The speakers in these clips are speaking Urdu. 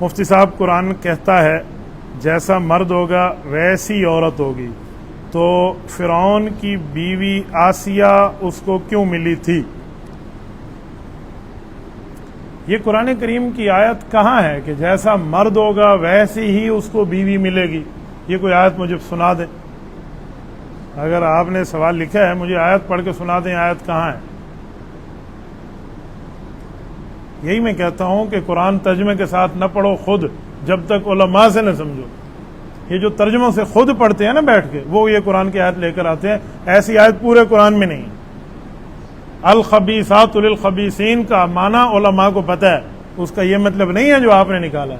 مفتی صاحب قرآن کہتا ہے جیسا مرد ہوگا ویسی عورت ہوگی، تو فرعون کی بیوی آسیہ اس کو کیوں ملی تھی؟ یہ قرآن کریم کی آیت کہاں ہے کہ جیسا مرد ہوگا ویسی ہی اس کو بیوی ملے گی؟ یہ کوئی آیت مجھے سنا دیں، اگر آپ نے سوال لکھا ہے مجھے آیت پڑھ کے سنا دیں، آیت کہاں ہے؟ یہی میں کہتا ہوں کہ قرآن ترجمے کے ساتھ نہ پڑھو خود جب تک علماء سے نہ سمجھو۔ یہ جو ترجموں سے خود پڑھتے ہیں نا بیٹھ کے، وہ یہ قرآن کی آیت لے کر آتے ہیں، ایسی آیت پورے قرآن میں نہیں ہے۔ الخبیثات للخبیثین کا معنی علماء کو پتہ ہے، اس کا یہ مطلب نہیں ہے جو آپ نے نکالا ہے۔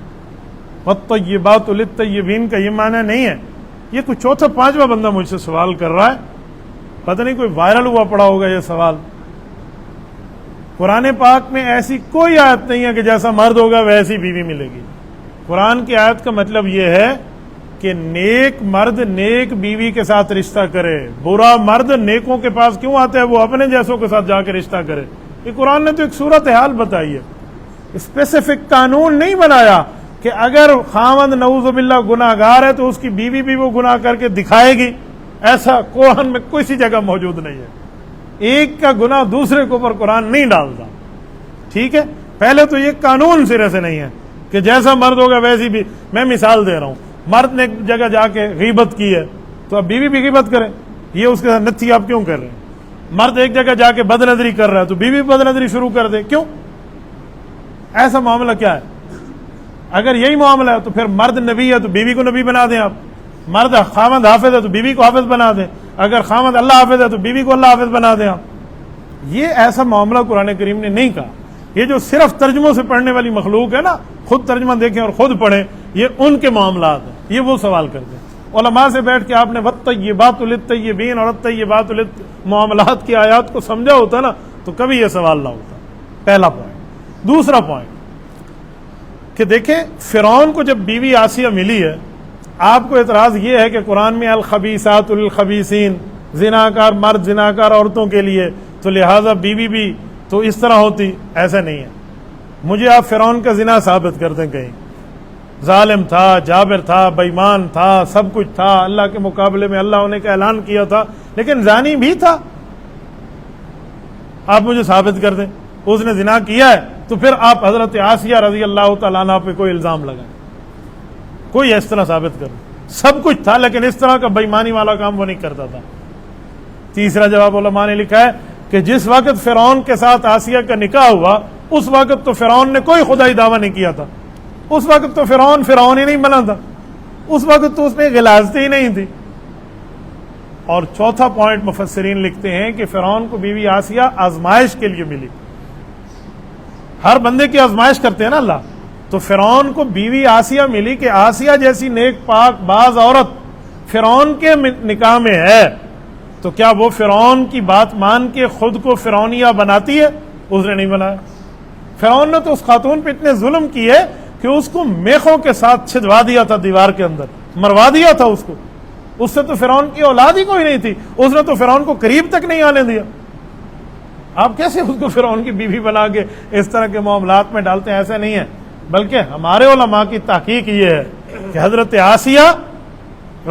والطیبات للطیبین کا یہ معنی نہیں ہے۔ یہ کوئی چوتھا پانچواں بندہ مجھ سے سوال کر رہا ہے، پتہ نہیں کوئی وائرل ہوا پڑا ہوگا یہ سوال۔ قرآن پاک میں ایسی کوئی آیت نہیں ہے کہ جیسا مرد ہوگا ویسی بیوی ملے گی۔ قرآن کی آیت کا مطلب یہ ہے کہ نیک مرد نیک بیوی کے ساتھ رشتہ کرے، برا مرد نیکوں کے پاس کیوں آتا ہے؟ وہ اپنے جیسوں کے ساتھ جا کے رشتہ کرے۔ یہ قرآن نے تو ایک صورتحال بتائی ہے، اسپیسیفک قانون نہیں بنایا کہ اگر خاوند نعوذ باللہ گناہ گار ہے تو اس کی بیوی بھی وہ گناہ کر کے دکھائے گی۔ ایسا قرآن میں کسی جگہ موجود نہیں ہے۔ ایک کا گناہ دوسرے کے اوپر قرآن نہیں ڈالتا، ٹھیک ہے؟ پہلے تو یہ قانون سرے سے نہیں ہے کہ جیسا مرد ہوگا ویسی بھی۔ میں مثال دے رہا ہوں، مرد نے ایک جگہ جا کے غیبت کی ہے تو اب بیوی بھی غیبت کرے، یہ اس کے ساتھ نتھی آپ کیوں کر رہے ہیں؟ مرد ایک جگہ جا کے بد نظری کر رہا ہے تو بیوی بد نظری شروع کر دے، کیوں؟ ایسا معاملہ کیا ہے؟ اگر یہی معاملہ ہے تو پھر مرد نبی ہے تو بیوی کو نبی بنا دیں آپ، مرد خاوند حافظ ہے تو بیوی کو حافظ بنا دیں، اگر خاوند اللہ حافظ ہے تو بیوی کو اللہ حافظ بنا دیں آپ۔ یہ ایسا معاملہ قرآن کریم نے نہیں کہا۔ یہ جو صرف ترجموں سے پڑھنے والی مخلوق ہے نا، خود ترجمہ دیکھیں اور خود پڑھیں، یہ ان کے معاملات ہیں، یہ وہ سوال کرتے ہیں۔ علماء سے بیٹھ کے آپ نے والطیبات للطیبین اور الطیبات معاملات کی آیات کو سمجھا ہوتا نا تو کبھی یہ سوال نہ ہوتا۔ پہلا پوائنٹ۔ دوسرا پوائنٹ کہ دیکھیں فرعون کو جب بیوی آسیہ ملی ہے، آپ کو اعتراض یہ ہے کہ قرآن میں الخبیثات للخبیثین، زناکار مرد زناکار عورتوں کے لیے، تو لہٰذا بیوی بھی تو اس طرح ہوتی۔ ایسا نہیں ہے۔ مجھے آپ فرعون کا زنا ثابت کر دیں کہیں، ظالم تھا، جابر تھا، بے ایمان تھا، سب کچھ تھا، اللہ کے مقابلے میں اللہ ہونے کا اعلان کیا تھا، لیکن زانی بھی تھا۔ آپ مجھے ثابت کر دیں اس نے زنا کیا ہے، تو پھر آپ حضرت آسیہ رضی اللہ تعالیٰ عنہ پہ کوئی الزام لگائیں، کوئی اس طرح ثابت کر دیں۔ سب کچھ تھا لیکن اس طرح کا بے ایمانی والا کام وہ نہیں کرتا تھا۔ تیسرا جواب علماء نے لکھا ہے کہ جس وقت فرعون کے ساتھ آسیہ کا نکاح ہوا اس وقت تو فرعون نے کوئی خدائی دعویٰ نہیں کیا تھا، اس وقت تو فرعون ہی نہیں بنا تھا، اس وقت تو اس میں غلاظتیں ہی نہیں تھی۔ اور چوتھا پوائنٹ مفسرین لکھتے ہیں کہ فرعون کو بیوی آسیہ آزمائش کے لیے ملی۔ ہر بندے کی آزمائش کرتے ہیں نا اللہ، تو فرعون کو بیوی آسیہ ملی کہ آسیہ جیسی نیک پاک باز عورت فرعون کے نکاح میں ہے تو کیا وہ فرعون کی بات مان کے خود کو فرعونیہ بناتی ہے؟ اس نے نہیں بنایا۔ فرعون نے تو اس خاتون پہ اتنے ظلم کیے کہ اس کو میخوں کے ساتھ چھدوا دیا تھا، دیوار کے اندر مروا دیا تھا اس کو۔ اس سے تو فرعون کی اولاد ہی کوئی نہیں تھی، اس نے تو فرعون کو قریب تک نہیں آنے دیا۔ آپ کیسے اس کو فرعون کی بیوی بنا کے اس طرح کے معاملات میں ڈالتے ہیں؟ ایسا نہیں ہے، بلکہ ہمارے علماء کی تحقیق یہ ہے کہ حضرت آسیہ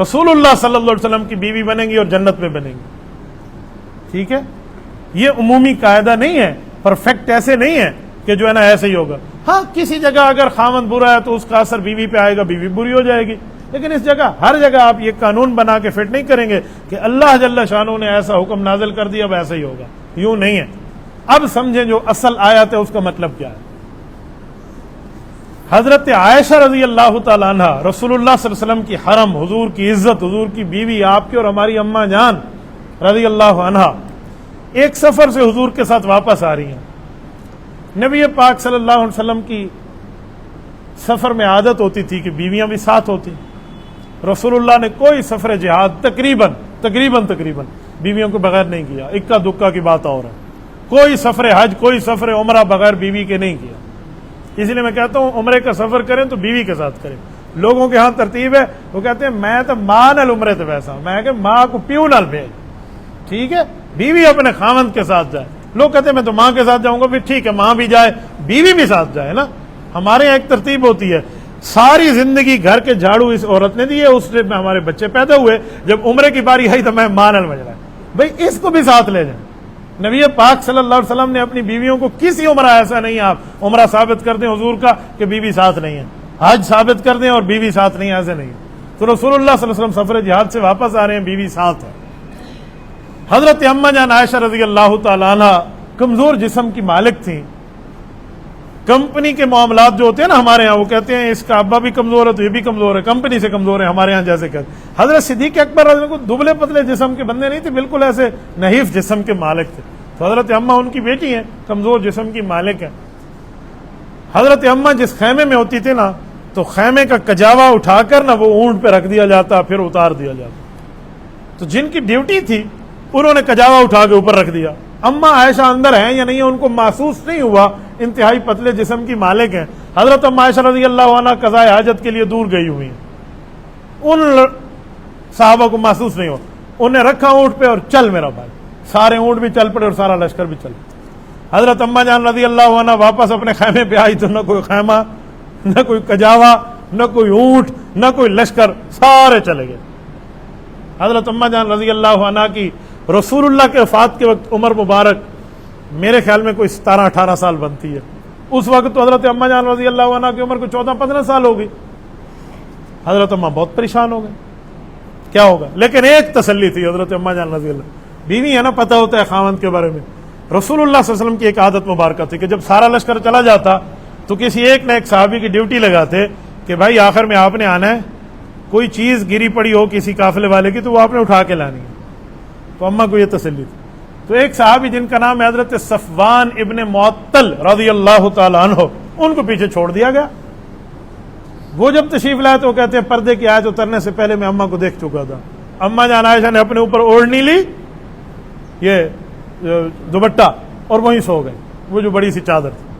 رسول اللہ صلی اللہ علیہ وسلم کی بیوی بنیں گی اور جنت میں بنیں گی، ٹھیک ہے؟ یہ عمومی قاعدہ نہیں ہے، پرفیکٹ ایسے نہیں ہے کہ جو ہے نا ایسے ہی ہوگا۔ ہاں کسی جگہ اگر خاوند برا ہے تو اس کا اثر بیوی پہ آئے گا، بیوی بری ہو جائے گی، لیکن اس جگہ ہر جگہ آپ یہ قانون بنا کے فٹ نہیں کریں گے کہ اللہ جل شانہ نے ایسا حکم نازل کر دیا اب ایسا ہی ہوگا، یوں نہیں ہے۔ اب سمجھیں جو اصل آیت ہے اس کا مطلب کیا ہے۔ حضرت عائشہ رضی اللہ تعالیٰ عنہ رسول اللہ صلی اللہ علیہ وسلم کی حرم، حضور کی عزت، حضور کی بیوی، آپ کی اور ہماری اماں جان رضی اللہ عنہا ایک سفر سے حضور کے ساتھ واپس آ رہی ہیں۔ نبی پاک صلی اللہ علیہ وسلم کی سفر میں عادت ہوتی تھی کہ بیویاں بھی ساتھ ہوتی۔ رسول اللہ نے کوئی سفر جہاد تقریباً بیویوں کو بغیر نہیں کیا، اکا دکا کی بات اور ہے۔ کوئی سفر حج، کوئی سفر عمرہ بغیر بیوی کے نہیں کیا۔ اس لیے میں کہتا ہوں عمرے کا سفر کریں تو بیوی کے ساتھ کریں۔ لوگوں کے ہاں ترتیب ہے، وہ کہتے ہیں میں تو ماں نال عمرے تے ویسا، میں کہ ماں کو پیو نال بھیج، ٹھیک ہے؟ بیوی اپنے خاوند کے ساتھ جائے۔ لوگ کہتے ہیں میں تو ماں کے ساتھ جاؤں گا، پھر ٹھیک ہے ماں بھی جائے بیوی بھی ساتھ جائے نا۔ ہمارے یہاں ایک ترتیب ہوتی ہے، ساری زندگی گھر کے جھاڑو اس عورت نے دیے، اس میں ہمارے بچے پیدا ہوئے، جب عمرے کی باری آئی تو میں مان المجرا، بھائی اس کو بھی ساتھ لے جائیں۔ نبی پاک صلی اللہ علیہ وسلم نے اپنی بیویوں کو کسی عمرہ ایسا نہیں، آپ عمرہ ثابت کر دیں حضور کا کہ بیوی ساتھ نہیں ہے، حج ثابت کر دیں اور بیوی ساتھ نہیں ہے، ایسے نہیں ہے۔ تو رسول اللہ صلی اللہ علیہ وسلم سفر جہاد سے واپس آ رہے ہیں، بیوی ساتھ ہے۔ حضرت اماں جان عائشہ رضی اللہ تعالیٰ عنہ کمزور جسم کی مالک تھیں۔ کمپنی کے معاملات جو ہوتے ہیں نا ہمارے ہاں، وہ کہتے ہیں اس کا ابا بھی کمزور ہے تو یہ بھی کمزور ہے، کمپنی سے کمزور ہے ہمارے ہاں جیسے کہ حضرت صدیق اکبر رضی اللہ عنہ دبلے پتلے جسم کے بندے نہیں تھے، بالکل ایسے نحیف جسم کے مالک تھے۔ تو حضرت اماں ان کی بیٹی ہیں، کمزور جسم کی مالک ہیں۔ حضرت اماں جس خیمے میں ہوتی تھی نا، تو خیمے کا کجاوا اٹھا کر نا وہ اونٹ پہ رکھ دیا جاتا، پھر اتار دیا جاتا۔ تو جن کی ڈیوٹی تھی انہوں نے کجاوا اٹھا کے اوپر رکھ دیا۔ اماں عائشہ اندر ہیں یا نہیں ہے ان کو محسوس نہیں ہوا، انتہائی پتلے جسم کی مالک ہیں۔ حضرت اماں عائشہ رضی اللہ عنہ قضاء حاجت کے لیے دور گئی ہوئی ہیں، ان صحابہ کو محسوس نہیں ہوا، انہیں رکھا اونٹ پہ اور چل میرا بھائی، سارے اونٹ بھی چل پڑے اور سارا لشکر بھی چل پڑا۔ حضرت اماں جان رضی اللہ عنہ واپس اپنے خیمے پہ آئی تو نہ کوئی خیمہ، نہ کوئی کجاوا، نہ کوئی اونٹ، نہ کوئی لشکر، سارے چلے گئے۔ حضرت اماں جان رضی اللہ عنہ کی رسول اللہ کے وفات کے وقت عمر مبارک میرے خیال میں کوئی 17-18 سال بنتی ہے، اس وقت تو حضرت اماں جان رضی اللہ عنہ کی عمر کو 14-15 سال ہو گئی۔ حضرت اماں بہت پریشان ہو گئے، کیا ہوگا، لیکن ایک تسلی تھی حضرت اماں جان رضی اللہ، بیوی ہے نا، پتہ ہوتا ہے خاوند کے بارے میں۔ رسول اللہ صلی اللہ علیہ وسلم کی ایک عادت مبارکہ تھی کہ جب سارا لشکر چلا جاتا تو کسی ایک نہ ایک صحابی کی ڈیوٹی لگاتے کہ بھائی آخر میں آپ نے آنا ہے، کوئی چیز گری پڑی ہو کسی قافلے والے کی تو وہ آپ نے اٹھا کے لانی ہے۔ تو اماں کو یہ تسلی تھی۔ تو ایک صحابی جن کا نام ہے حضرت صفوان ابن معطل رضی اللہ تعالیٰ عنہ، ان کو پیچھے چھوڑ دیا گیا۔ وہ جب تشریف لائے تو وہ کہتے ہیں پردے کی آیت اترنے سے پہلے میں اماں کو دیکھ چکا تھا۔ اماں جان عائشہ نے اپنے اوپر اوڑھنی لی، یہ دوپٹہ، اور وہیں سو گئے، وہ جو بڑی سی چادر تھی۔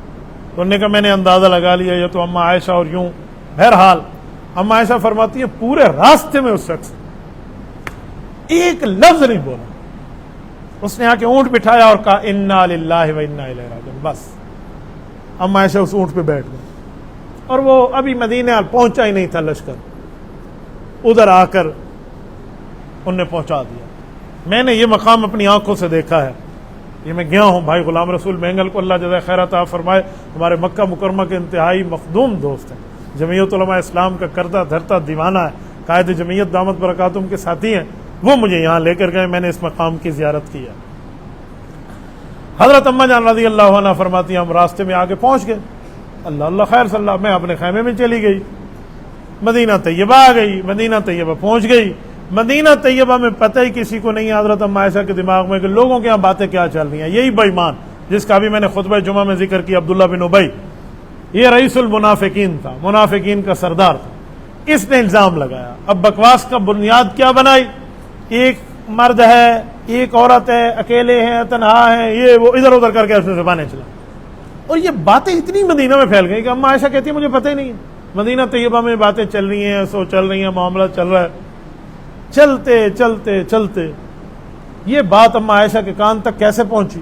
تو انہوں نے کہا میں نے اندازہ لگا لیا یہ تو اماں عائشہ اور یوں۔ بہرحال اماں عائشہ فرماتی ہے پورے راستے میں اس شخص ایک لفظ نہیں بولا، اس نے آ کے اونٹ بٹھایا اور کہا انا للہ و انا الیہ راجعون، بس اماں عائشہ اس اونٹ پہ بیٹھ گئے۔ اور وہ ابھی مدینہ پہنچا ہی نہیں تھا لشکر، ادھر آ کر ان نے پہنچا دیا۔ میں نے یہ مقام اپنی آنکھوں سے دیکھا ہے، یہ میں گیا ہوں بھائی غلام رسول مینگل کو اللہ جزائے خیر عطا فرمائے، ہمارے مکہ مکرمہ کے انتہائی مخدوم دوست ہیں، جمعیت علماء اسلام کا کردہ دھرتا دیوانہ ہے، قائد جمعیت دامت برکاتہم کے ساتھی ہیں، وہ مجھے یہاں لے کر گئے، میں نے اس مقام کی زیارت کی ہے۔ حضرت اماں جان رضی اللہ عنہ فرماتی ہیں ہم راستے میں آگے پہنچ گئے، اللہ اللہ خیر صلی اللہ، میں اپنے خیمے میں چلی گئی، مدینہ طیبہ آ گئی، مدینہ طیبہ پہنچ گئی۔ مدینہ طیبہ میں پتہ ہی کسی کو نہیں حضرت اماں عائشہ کے دماغ میں کہ لوگوں کے یہاں باتیں کیا چل رہی ہیں۔ یہی بے ایمان جس کا بھی میں نے خطبہ جمعہ میں ذکر کیا، عبداللہ بن ابی، یہ رئیس المنافقین تھا، منافقین کا سردار تھا، اس نے الزام لگایا۔ اب بکواس کا بنیاد کیا بنائی، ایک مرد ہے، ایک عورت ہے، اکیلے ہیں، تنہا ہیں، یہ وہ ادھر ادھر کر کے اس نے زبانیں چلا، اور یہ باتیں اتنی مدینہ میں پھیل گئی کہ اماں عائشہ کہتی ہے مجھے پتہ ہی نہیں ہے، مدینہ طیبہ میں باتیں چل رہی ہیں، سو چل رہی ہیں، معاملہ چل رہا ہے۔ چلتے چلتے چلتے یہ بات اماں عائشہ کے کان تک کیسے پہنچی؟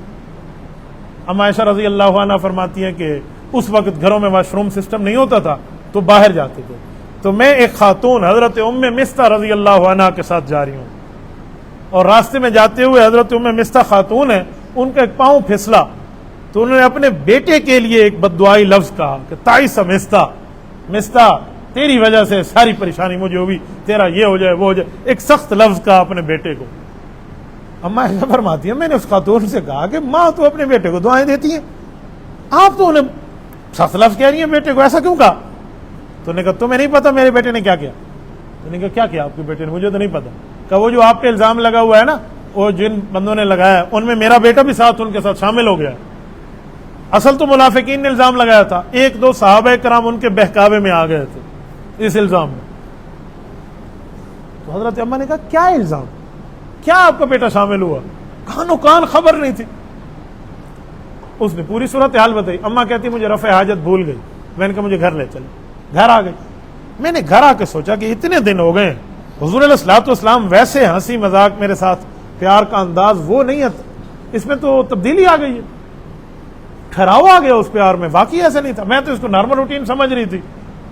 اماں عائشہ رضی اللہ عنہ فرماتی ہیں کہ اس وقت گھروں میں واش روم سسٹم نہیں ہوتا تھا تو باہر جاتے تھے، تو میں ایک خاتون حضرت ام مستہ رضی اللہ عنہ کے ساتھ جا رہی ہوں، اور راستے میں جاتے ہوئے حضرت ام مستہ خاتون ہے، ان کا ایک پاؤں پھسلا تو انہوں نے اپنے بیٹے کے لیے ایک بددعائی لفظ کہا کہ تائس مستہ، مستہ تیری وجہ سے ساری پریشانی مجھے ہوئی، تیرا یہ ہو جائے وہ ہو جائے، ایک سخت لفظ کہا اپنے بیٹے کو۔ اماں عائشہ فرماتی ہیں میں نے اس خاتون سے کہا کہ ماں تو اپنے بیٹے کو دعائیں دیتی ہیں، آپ تو انہیں سخت لفظ کہہ رہی ہیں بیٹے کو، ایسا کیوں کہا؟ تو نے کہا تمہیں نہیں پتا میرے بیٹے نے کیا کیا؟ تو نے کہا کیا کیا آپ کے بیٹے نے؟ مجھے تو نہیں پتا۔ کہ وہ جو آپ پہ الزام لگا ہوا ہے نا، وہ جن بندوں نے لگایا ان میں میرا بیٹا بھی ساتھ ان کے ساتھ شامل ہو گیا۔ اصل تو منافقین نے الزام لگایا تھا، ایک دو صحابہ کرام ان کے بہکاوے میں آ گئے تھے اس الزام میں۔ تو حضرت اماں نے کہا کیا الزام، کیا آپ کا بیٹا شامل ہوا؟ کانوں کان خبر نہیں تھی۔ اس نے پوری صورتحال بتائی۔ اماں کہتی مجھے رفع حاجت بھول گئی، میں نے کہا مجھے گھر لے چلے، گھر آ گئی۔ میں نے گھر آ کے سوچا کہ اتنے دن ہو گئے حضور علیہ الصلوۃ والسلام ویسے ہنسی مذاق میرے ساتھ، پیار کا انداز وہ نہیں ہے، اس میں تو تبدیلی آ گئی ہے۔ ٹھہراؤ آ گیا اس پہ، اور میں واقعی ایسا نہیں تھا، میں تو اس کو نارمل روٹین سمجھ رہی تھی۔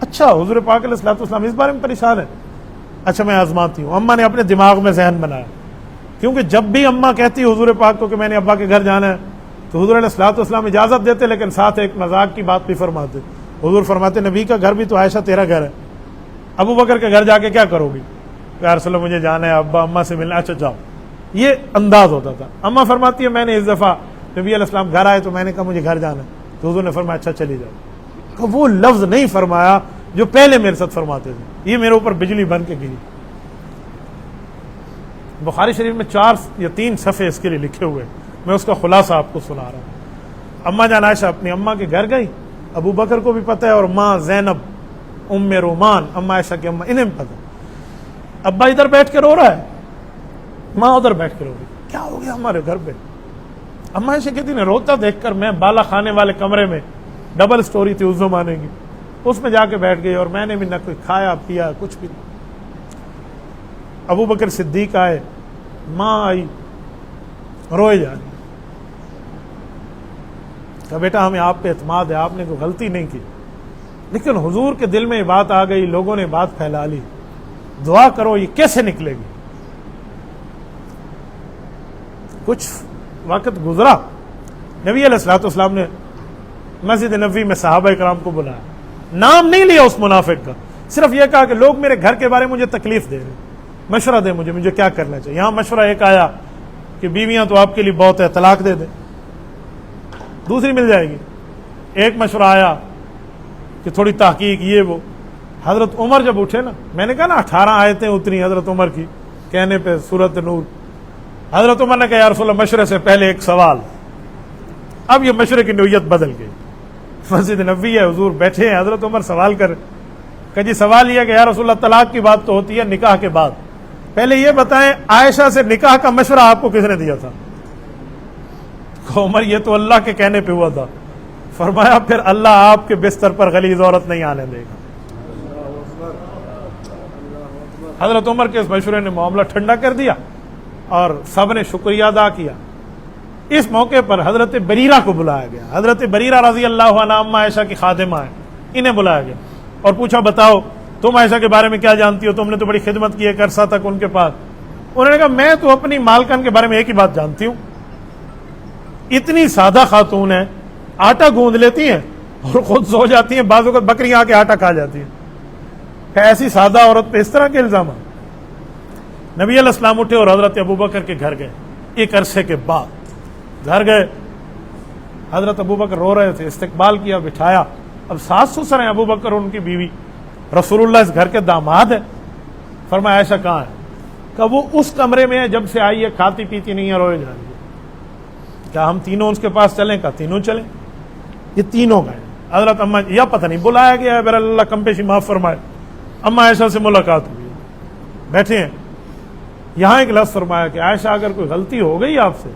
اچھا حضور پاک علیہ الصلوۃ والسلام اس بارے میں پریشان ہے، اچھا میں آزماتی ہوں۔ اماں نے اپنے دماغ میں ذہن بنایا، کیونکہ جب بھی اماں کہتی حضور پاک کو کہ میں نے ابا کے گھر جانا ہے تو حضور علیہ الصلوۃ والسلام اجازت دیتے، لیکن ساتھ ایک مذاق کی بات بھی فرماتے۔ حضور فرماتے نبی کا گھر بھی تو عائشہ تیرا گھر ہے، ابو بکر کے گھر جا کے کیا کرو گی؟ یا رسول اللہ مجھے جانا ہے ابا اماں سے ملنا، اچھا جاؤ، یہ انداز ہوتا تھا۔ اماں فرماتی ہے میں نے اس دفعہ نبی علیہ السلام گھر آئے تو میں نے کہا مجھے گھر جانا ہے، تو حضور نے فرمایا اچھا چلی جاؤ۔ وہ لفظ نہیں فرمایا جو پہلے میرے ساتھ فرماتے تھے، یہ میرے اوپر بجلی بن کے گری۔ بخاری شریف میں 4 یا 3 صفحے اس کے لیے لکھے ہوئے، میں اس کا خلاصہ آپ کو سنا رہا ہوں۔ اماں جان عائشہ اپنی اماں کے گھر گئی، ابو بکر کو بھی پتہ ہے، اور ماں زینب ام رومان اماں عائشہ کی اماں، انہیں بھی پتہ۔ ابا ادھر بیٹھ کے رو رہا ہے، ماں ادھر بیٹھ کے رو رہی، کیا ہو گیا ہمارے گھر پہ؟ اماں عائشہ کہتی ہیں روتا دیکھ کر میں بالا خانے والے کمرے میں، ڈبل سٹوری تھی اس زمانے کی، اس میں جا کے بیٹھ گئی، اور میں نے بھی نہ کوئی کھایا پیا کچھ بھی نہیں۔ ابو بکر صدیق آئے، ماں آئی، روئے جا رہی، کہا بیٹا ہمیں آپ پہ اعتماد ہے، آپ نے کوئی غلطی نہیں کی، لیکن حضور کے دل میں یہ بات آ گئی، لوگوں نے بات پھیلا لی، دعا کرو یہ کیسے نکلے گی۔ کچھ وقت گزرا، نبی علیہ الصلوۃ والسلام نے مسجد نبوی میں صحابہ کرام کو بلایا، نام نہیں لیا اس منافق کا، صرف یہ کہا کہ لوگ میرے گھر کے بارے میں مجھے تکلیف دے رہے، مشورہ دے مجھے کیا کرنا چاہیے۔ یہاں مشورہ ایک آیا کہ بیویاں تو آپ کے لیے بہت ہے، طلاق دے دیں، دوسری مل جائے گی۔ ایک مشورہ آیا کہ تھوڑی تحقیق، یہ وہ۔ حضرت عمر جب اٹھے نا، میں نے کہا نا 18 آیتیں اتری حضرت عمر کی کہنے پہ سورۃ نور، حضرت عمر نے کہا یا رسول اللہ مشورے سے پہلے ایک سوال۔ اب یہ مشورے کی نوعیت بدل گئی، مسجد نبوی ہے، حضور بیٹھے ہیں، حضرت عمر سوال کر، کہ جی سوال یہ کہ یا رسول اللہ طلاق کی بات تو ہوتی ہے نکاح کے بعد، پہلے یہ بتائیں عائشہ سے نکاح کا مشورہ آپ کو کس نے دیا تھا؟ عمر یہ تو اللہ کے کہنے پہ ہوا تھا۔ فرمایا پھر اللہ آپ کے بستر پر غلیظ عورت نہیں آنے دے گا۔ حضرت عمر کے اس مشورے نے معاملہ ٹھنڈا کر دیا، اور سب نے شکریہ ادا کیا۔ اس موقع پر حضرت بریرہ کو بلایا گیا، حضرت بریرہ رضی اللہ عنہ اماں عائشہ کی خادمہ ہیں، انہیں بلایا گیا اور پوچھا بتاؤ تم عائشہ کے بارے میں کیا جانتی ہو، تم نے تو بڑی خدمت کی ایک عرصہ تک ان کے پاس۔ انہوں نے کہا میں تو اپنی مالکن کے بارے میں ایک ہی بات جانتی ہوں، اتنی سادہ خاتون ہے، آٹا گوندھ لیتی ہیں اور خود سو جاتی ہیں، بعض اوقات بکریاں آ کے آٹا کھا جاتی ہیں، کہ ایسی سادہ عورت پہ اس طرح کے الزامات۔ نبی علیہ السلام اٹھے اور حضرت ابو بکر کے گھر گئے، ایک عرصے کے بعد گھر گئے، حضرت ابو بکر رو رہے تھے، استقبال کیا، بٹھایا۔ اب ساس سسر ہیں ابو بکر اور ان کی بیوی، رسول اللہ اس گھر کے داماد ہے۔ فرمایا عائشہ کہاں ہے؟ کہ وہ اس کمرے میں ہے، جب سے آئی ہے کھاتی پیتی نہیں ہے، روئے جا رہی ہے، کیا ہم تینوں اس کے پاس چلیں؟ کہا تینوں چلیں، یہ تینوں گئے۔ حضرت اماں یا پتہ نہیں بلایا گیا ہے، بہرحال اللہ کم پیشی معاف فرمائے، اماں عائشہ سے ملاقات ہوئی، بیٹھے ہیں، یہاں ایک لفظ فرمایا کہ عائشہ اگر کوئی غلطی ہو گئی آپ سے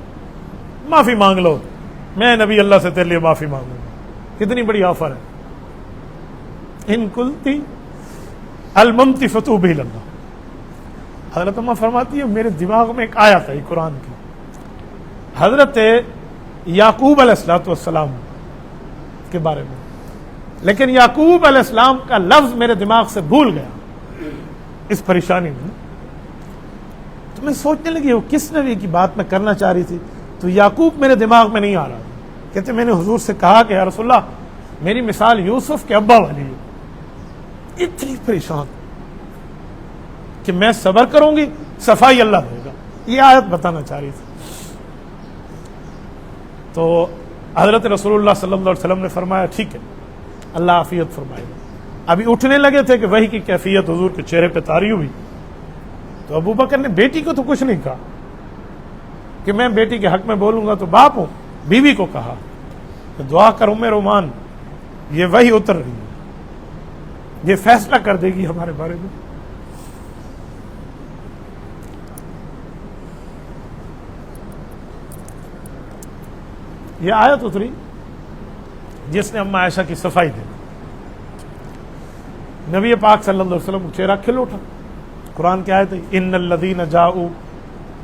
معافی مانگ لو، میں نبی اللہ سے تیرے لیے معافی مانگوں گا۔ کتنی بڑی آفر ہے، ان قلتی المنطفۃ بہ اللہ۔ حضرت اماں فرماتی ہے میرے دماغ میں ایک آیت ہے قرآن کی، حضرت یعقوب علیہ السلام کے بارے میں، لیکن یعقوب علیہ السلام کا لفظ میرے دماغ سے بھول گیا اس پریشانی میں۔ تو میں سوچنے لگی وہ کس نبی کی بات میں کرنا چاہ رہی تھی، تو یعقوب میرے دماغ میں نہیں آ رہا۔ کہتے میں نے حضور سے کہا کہ یا رسول اللہ میری مثال یوسف کے ابا والی ہے، اتنی پریشان کہ میں صبر کروں گی صفائی اللہ دے گا، یہ آیت بتانا چاہ رہی تھی۔ تو حضرت رسول اللہ صلی اللہ علیہ وسلم نے فرمایا ٹھیک ہے اللہ عافیت فرمائے گا۔ ابھی اٹھنے لگے تھے کہ وحی کی کیفیت حضور کے چہرے پہ طاری ہوئی، تو ابو بکر نے بیٹی کو تو کچھ نہیں کہا کہ میں بیٹی کے حق میں بولوں گا تو باپ ہوں، بیوی کو کہا کہ دعا کر ام رومان، یہ وحی اتر رہی ہے، یہ فیصلہ کر دے گی ہمارے بارے میں۔ یہ آیت اتری جس نے اماں عائشہ کی صفائی دی۔ نبی پاک صلی اللہ علیہ وسلم چہرہ کھل اٹھا، قرآن کی آیت ہے ان الذین جاؤوا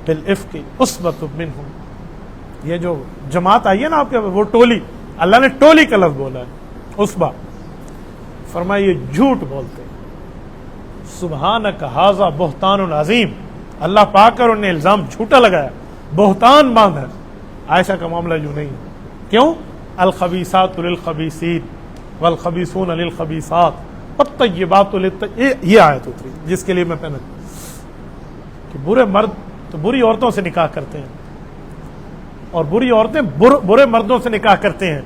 بالافک عصبۃ منکم، یہ جو جماعت آئی ہے نا آپ کے وہ ٹولی اللہ نے ٹولی کا لفظ بولا ہے عصبہ، فرمایا یہ جھوٹ بولتے ہیں، سبحانک ھذا بہتان عظیم، اللہ پاک کر انہیں الزام جھوٹا لگایا، بہتان باندھا۔ عائشہ کا معاملہ یوں نہیں ہے، کیوں؟ الخبیثات للخبیثین والخبیثون للخبیثات والطیبات یہ آیت اتری جس کے لیے میں پہنا کہ برے مرد تو بری عورتوں سے نکاح کرتے ہیں اور بری عورتیں برے مردوں سے نکاح کرتے ہیں،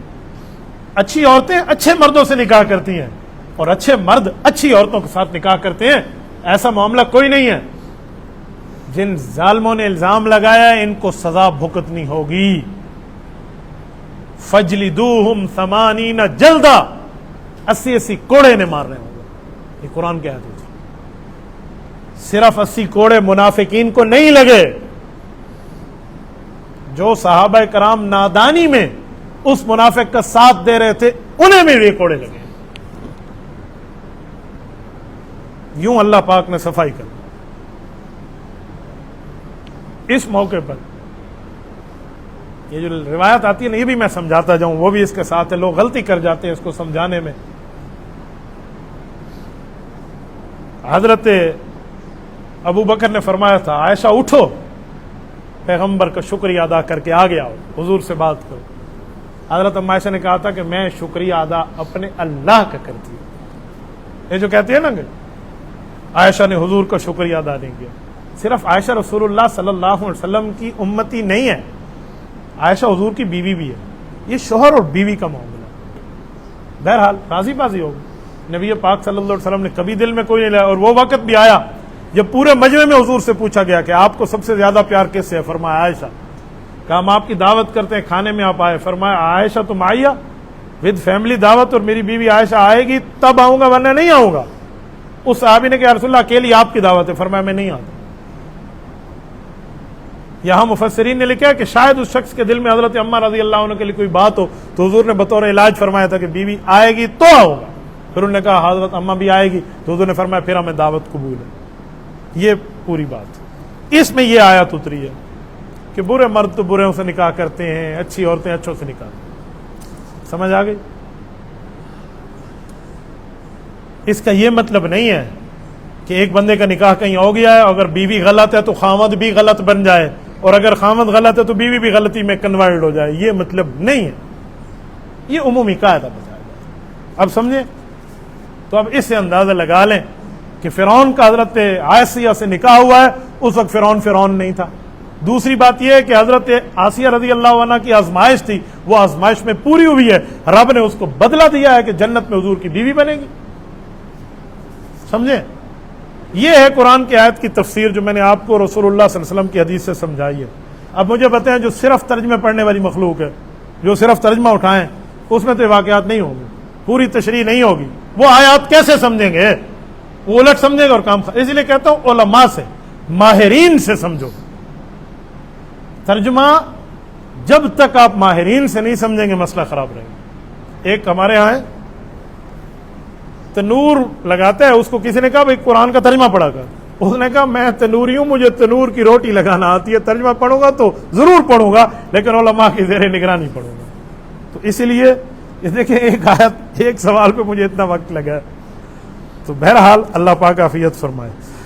اچھی عورتیں اچھے مردوں سے نکاح کرتی ہیں اور اچھے مرد اچھی عورتوں کے ساتھ نکاح کرتے ہیں۔ ایسا معاملہ کوئی نہیں ہے۔ جن ظالموں نے الزام لگایا ان کو سزا بھگتنی ہوگی، فجلدوہم 80 جلدہ، 80 کوڑے نے مارنے ہوں گے۔ یہ قرآن کی آیت ہے۔ صرف 80 کوڑے منافقین کو نہیں لگے، جو صحابہ کرام نادانی میں اس منافق کا ساتھ دے رہے تھے انہیں بھی یہ کوڑے لگے۔ یوں اللہ پاک نے صفائی کر اس موقع پر۔ یہ جو روایت آتی ہے نا، یہ بھی میں سمجھاتا جاؤں، وہ بھی اس کے ساتھ ہے، لوگ غلطی کر جاتے ہیں اس کو سمجھانے میں۔ حضرت ابو بکر نے فرمایا تھا عائشہ اٹھو، پیغمبر کا شکریہ ادا کر کے آگے آؤ، حضور سے بات کرو۔ حضرت ام عائشہ نے کہا تھا کہ میں شکریہ ادا اپنے اللہ کا کرتی ہوں۔ یہ جو کہتے ہیں نا کہ عائشہ نے حضور کا شکریہ ادا نہیں کیا، صرف عائشہ رسول اللہ صلی اللہ علیہ وسلم کی امتی نہیں ہے، عائشہ حضور کی بیوی بھی ہے۔ یہ شوہر اور بیوی کا معاملہ ہے۔ بہرحال راضی بازی ہوگی، نبی پاک صلی اللہ علیہ وسلم نے کبھی دل میں کوئی نہیں لایا، اور وہ وقت بھی آیا جب پورے مجمع میں حضور سے پوچھا گیا کہ آپ کو سب سے زیادہ پیار کس سے ہے؟ فرمایا عائشہ۔ کہا ہم آپ کی دعوت کرتے ہیں، کھانے میں آپ آئے، فرمایا عائشہ تم آئیے ود فیملی دعوت، اور میری بیوی عائشہ آئے گی تب آؤں گا ورنہ نہیں آؤں گا۔ اس صحابی نے کہا یا رسول اللہ اکیلی آپ کی دعوت ہے، فرمایا میں نہیں آتا۔ یہاں مفسرین نے لکھا ہے کہ شاید اس شخص کے دل میں حضرت عمہ رضی اللہ عنہ کے لیے کوئی بات ہو تو حضور نے بطور علاج فرمایا تھا کہ بیوی آئے گی تو آؤں گا۔ پھر انہوں نے کہا حضرت عمہ بھی آئے گی تو حضور نے فرمایا پھر ہمیں دعوت قبول ہے۔ یہ پوری بات، اس میں یہ آیت اتری ہے کہ برے مرد تو برے سے نکاح کرتے ہیں، اچھی عورتیں اچھوں سے نکاح کرتے ہیں۔ سمجھ آ گئی؟ اس کا یہ مطلب نہیں ہے کہ ایک بندے کا نکاح کہیں ہو گیا ہے، اگر بیوی غلط ہے تو خاوند بھی غلط بن جائے، اور اگر خاوند غلط ہے تو بیوی بھی غلطی میں کنورٹ ہو جائے۔ یہ مطلب نہیں ہے، یہ عمومی قاعدہ بتایا جائے۔ اب سمجھیں؟ تو اب اس سے اندازہ لگا لیں کہ فرعون کا حضرت آسیہ سے نکاح ہوا ہے، اس وقت فرعون نہیں تھا۔ دوسری بات یہ ہے کہ حضرت آسیہ رضی اللہ عنہ کی آزمائش تھی، وہ آزمائش میں پوری ہوئی ہے، رب نے اس کو بدلہ دیا ہے کہ جنت میں حضور کی بیوی بنے گی۔ سمجھیں؟ یہ ہے قرآن کی آیت کی تفسیر جو میں نے آپ کو رسول اللہ صلی اللہ علیہ وسلم کی حدیث سے سمجھائی ہے۔ اب مجھے بتائیں جو صرف ترجمے پڑھنے والی مخلوق ہے، جو صرف ترجمہ اٹھائیں، اس میں تو واقعات نہیں ہوں گے، پوری تشریح نہیں ہوگی، وہ آیات کیسے سمجھیں گے؟ وہ الٹ سمجھیں گے اور کام اس لیے کہتا ہوں علماء سے، ماہرین سے سمجھو۔ ترجمہ جب تک آپ ماہرین سے نہیں سمجھیں گے مسئلہ خراب رہے گا۔ ایک ہمارے ہاں ہے تنور لگاتا ہے، اس کو کسی نے کہا بھائی قرآن کا ترجمہ پڑھا کر، اس نے کہا میں تنوری ہوں، مجھے تنور کی روٹی لگانا آتی ہے، ترجمہ پڑھوں گا تو ضرور پڑھوں گا لیکن علماء کی زیر نگرانی پڑھوں گا۔ تو اسی لیے دیکھیں ایک آیت ایک سوال پہ مجھے اتنا وقت لگا، تو بہرحال اللہ پاک عافیت فرمائے۔